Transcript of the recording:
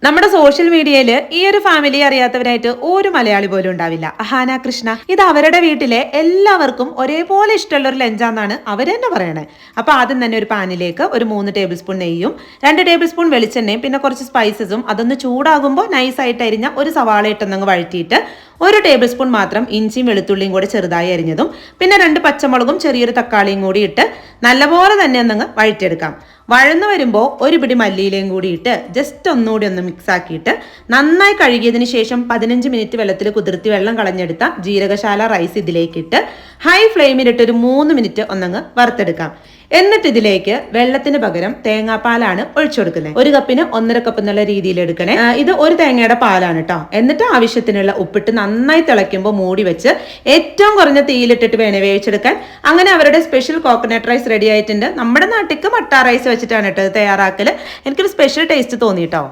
നമ്മുടെ സോഷ്യൽ മീഡിയയിൽ ഈ ഒരു ഫാമിലി അറിയാത്തവരായിട്ട് ഒരു മലയാളി പോലും ഉണ്ടാവില്ല. അഹാന കൃഷ്ണ ഇത് അവരുടെ വീട്ടിലെ എല്ലാവർക്കും ഒരേപോലെ ഇഷ്ടമുള്ള ഒരു ലഞ്ചാന്നാണ് അവർ തന്നെ പറയണേ. അപ്പൊ ആദ്യം തന്നെ ഒരു പാനിലേക്ക് ഒരു 3 ടേബിൾ സ്പൂൺ നെയ്യും 2 ടേബിൾ സ്പൂൺ വെളിച്ചെണ്ണയും പിന്നെ കുറച്ച് സ്പൈസസും അതൊന്ന് ചൂടാകുമ്പോൾ നൈസായിട്ട് അരിഞ്ഞ ഒരു സവാള ഇട്ടെന്നങ്ങ് വഴറ്റിയിട്ട് 1 ടേബിൾ സ്പൂൺ മാത്രം ഇഞ്ചിയും വെളുത്തുള്ളിയും കൂടെ ചെറുതായി അരിഞ്ഞതും പിന്നെ 2 പച്ചമുളകും ചെറിയൊരു തക്കാളിയും കൂടി ഇട്ട് നല്ലപോലെ തന്നെ ഒന്നങ്ങ് വഴറ്റിയെടുക്കാം. വഴന്നു വരുമ്പോൾ ഒരു പിടി മല്ലിയിലയും കൂടി ഇട്ട് ജസ്റ്റ് ഒന്നുകൂടി ഒന്ന് മിക്സ് ആക്കിയിട്ട് നന്നായി കഴുകിയതിന് ശേഷം 15 മിനിറ്റ് വെള്ളത്തിൽ കുതിർത്തി വെള്ളം കളഞ്ഞെടുത്ത ജീരകശാല റൈസ് ഇതിലേക്ക് ഇട്ട് ഹൈ ഫ്ലെയിമിലിട്ട് ഒരു 3 മിനിറ്റ് ഒന്നങ്ങ് വറുത്തെടുക്കാം. എന്നിട്ട് ഇതിലേക്ക് വെള്ളത്തിന് പകരം തേങ്ങാപ്പാലാണ് ഒഴിച്ചു കൊടുക്കുന്നത്. 1 കപ്പിന് 1.5 കപ്പ് എന്നുള്ള രീതിയിൽ എടുക്കണേ. ഇത് ഒരു തേങ്ങയുടെ പാലാണ് കേട്ടോ. എന്നിട്ട് ആവശ്യത്തിനുള്ള ഉപ്പിട്ട് നന്നായി തിളയ്ക്കുമ്പോൾ മൂടി വെച്ച് ഏറ്റവും കുറഞ്ഞ തീയിലിട്ടിട്ട് വേണേ വേവിച്ചെടുക്കാൻ. അങ്ങനെ അവരുടെ സ്പെഷ്യൽ കോക്കനട്ട് റൈസ് റെഡി ആയിട്ടുണ്ട്. നമ്മുടെ നാട്ടിലേക്ക് മട്ട റൈസ് വെച്ചിട്ടാണ് കേട്ടോ തയ്യാറാക്കല്. എനിക്കൊരു സ്പെഷ്യൽ ടേസ്റ്റ് തോന്നി കേട്ടോ.